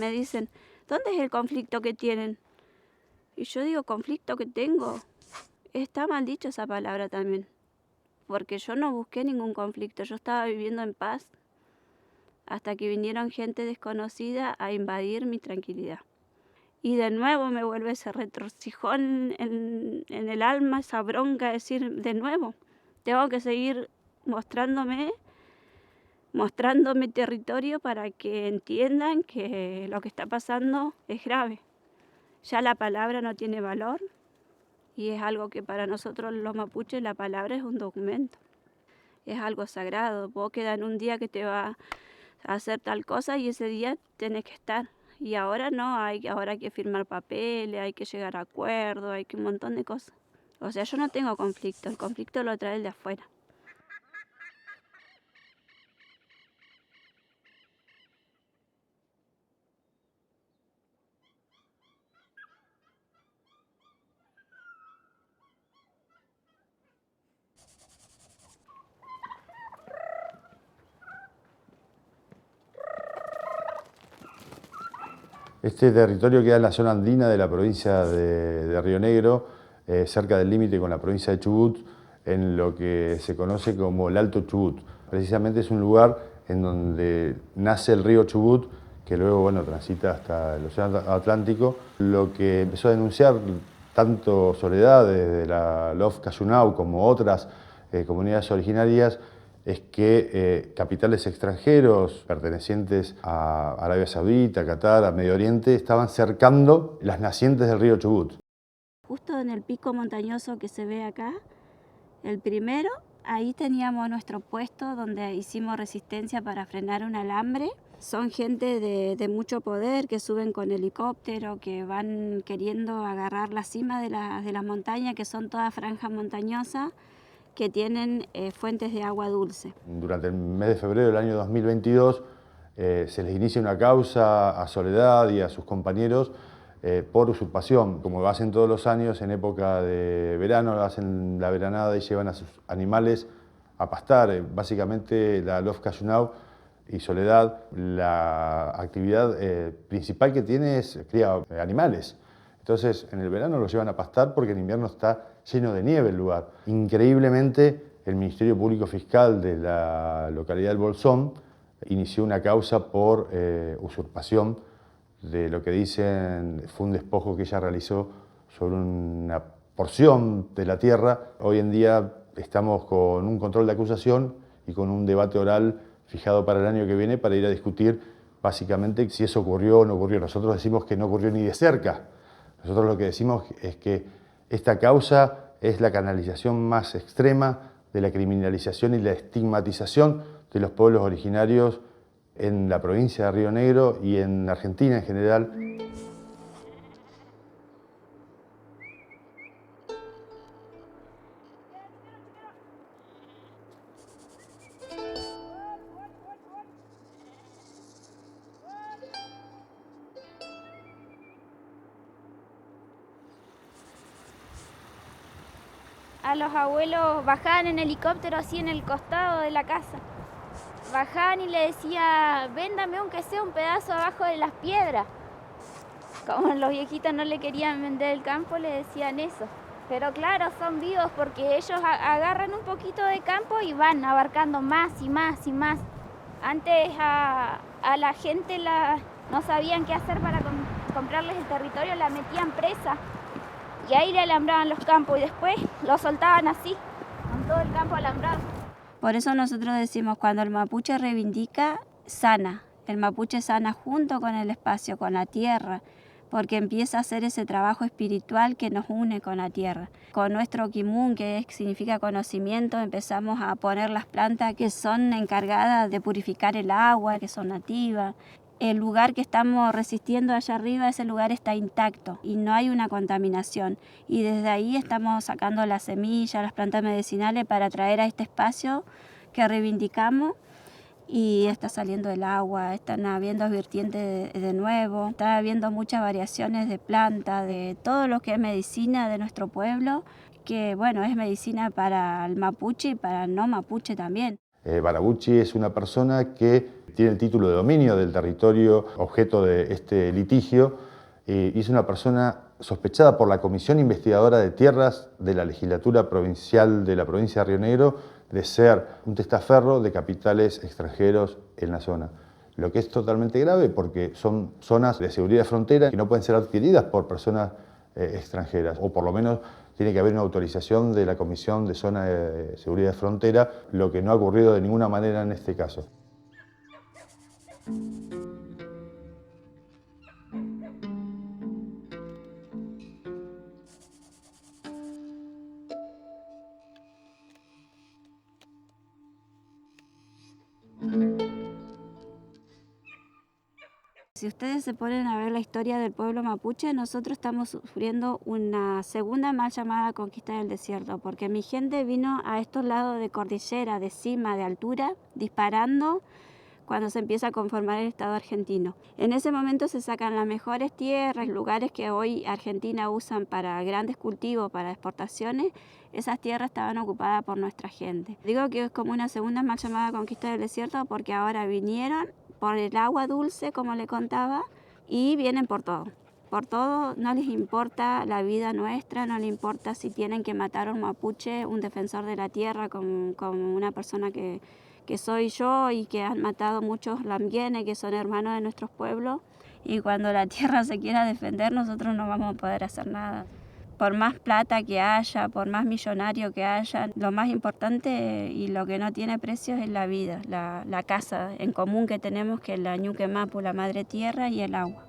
me dicen, ¿dónde es el conflicto que tienen? Y yo digo, ¿conflicto que tengo? Está mal dicho esa palabra también, porque yo no busqué ningún conflicto, yo estaba viviendo en paz hasta que vinieron gente desconocida a invadir mi tranquilidad. Y de nuevo me vuelve ese retorcijón en el alma, esa bronca de decir, de nuevo, tengo que seguir mostrando mi territorio para que entiendan que lo que está pasando es grave. Ya la palabra no tiene valor y es algo que para nosotros los mapuches la palabra es un documento, es algo sagrado. Vos quedan un día que te va a hacer tal cosa y ese día tenés que estar. Y ahora no, ahora hay que firmar papeles, hay que llegar a acuerdos, hay que un montón de cosas. O sea, yo no tengo conflicto, el conflicto lo trae el de afuera. Este territorio queda en la zona andina de la provincia de Río Negro, cerca del límite con la provincia de Chubut, en lo que se conoce como el Alto Chubut. Precisamente es un lugar en donde nace el río Chubut, que luego transita hasta el Océano Atlántico. Lo que empezó a denunciar tanto Soledad desde la LOF Cayunau como otras comunidades originarias es que capitales extranjeros pertenecientes a Arabia Saudita, Qatar, a Medio Oriente, estaban cercando las nacientes del río Chubut. Justo en el pico montañoso que se ve acá, el primero, ahí teníamos nuestro puesto donde hicimos resistencia para frenar un alambre. Son gente de mucho poder que suben con helicóptero, que van queriendo agarrar la cima de las montañas, que son todas franjas montañosas, que tienen fuentes de agua dulce. Durante el mes de febrero del año 2022 se les inicia una causa a Soledad y a sus compañeros por usurpación. Como lo hacen todos los años, en época de verano hacen la veranada y llevan a sus animales a pastar. Básicamente la LOF Cayunau y Soledad, la actividad principal que tiene es criar animales. Entonces, en el verano los llevan a pastar porque en invierno está lleno de nieve el lugar. Increíblemente, el Ministerio Público Fiscal de la localidad del Bolsón inició una causa por usurpación de lo que dicen fue un despojo que ella realizó sobre una porción de la tierra. Hoy en día estamos con un control de acusación y con un debate oral fijado para el año que viene para ir a discutir básicamente si eso ocurrió o no ocurrió. Nosotros decimos que no ocurrió ni de cerca. Nosotros lo que decimos es que esta causa es la canalización más extrema de la criminalización y la estigmatización de los pueblos originarios en la provincia de Río Negro y en Argentina en general. A los abuelos bajaban en helicóptero así en el costado de la casa. Bajaban y le decía, véndame aunque sea un pedazo abajo de las piedras. Como los viejitos no le querían vender el campo, le decían eso. Pero claro, son vivos porque ellos agarran un poquito de campo y van abarcando más y más y más. Antes a la gente no sabían qué hacer para comprarles el territorio, la metían presa. Y ahí le alambraban los campos y después lo soltaban así, con todo el campo alambrado. Por eso nosotros decimos, cuando el mapuche reivindica, sana. El mapuche sana junto con el espacio, con la tierra, porque empieza a hacer ese trabajo espiritual que nos une con la tierra. Con nuestro kimun, que significa conocimiento, empezamos a poner las plantas que son encargadas de purificar el agua, que son nativas. El lugar que estamos resistiendo allá arriba, ese lugar está intacto y no hay una contaminación. Y desde ahí estamos sacando las semillas, las plantas medicinales para traer a este espacio que reivindicamos. Y está saliendo el agua, están habiendo vertientes de nuevo, está habiendo muchas variaciones de plantas, de todo lo que es medicina de nuestro pueblo, que es medicina para el mapuche y para el no mapuche también. Barabuchi es una persona que tiene el título de dominio del territorio objeto de este litigio, y es una persona sospechada por la Comisión Investigadora de Tierras de la Legislatura Provincial de la provincia de Río Negro de ser un testaferro de capitales extranjeros en la zona. Lo que es totalmente grave porque son zonas de seguridad de frontera que no pueden ser adquiridas por personas extranjeras, o por lo menos tiene que haber una autorización de la Comisión de Zona de Seguridad de Frontera, lo que no ha ocurrido de ninguna manera en este caso. Si ustedes se ponen a ver la historia del pueblo mapuche, nosotros estamos sufriendo una segunda mal llamada conquista del desierto, porque mi gente vino a estos lados de cordillera, de cima, de altura, disparando cuando se empieza a conformar el Estado argentino. En ese momento se sacan las mejores tierras, lugares que hoy Argentina usan para grandes cultivos, para exportaciones, esas tierras estaban ocupadas por nuestra gente. Digo que es como una segunda mal llamada conquista del desierto porque ahora vinieron por el agua dulce, como le contaba, y vienen por todo. Por todo, no les importa la vida nuestra, no les importa si tienen que matar a un mapuche, un defensor de la tierra, como una persona que soy yo y que han matado muchos lambienes, que son hermanos de nuestros pueblos. Y cuando la tierra se quiera defender, nosotros no vamos a poder hacer nada. Por más plata que haya, por más millonario que haya, lo más importante y lo que no tiene precio es la vida, la casa en común que tenemos, que es la Ñuque Mapu, la madre tierra, y el agua.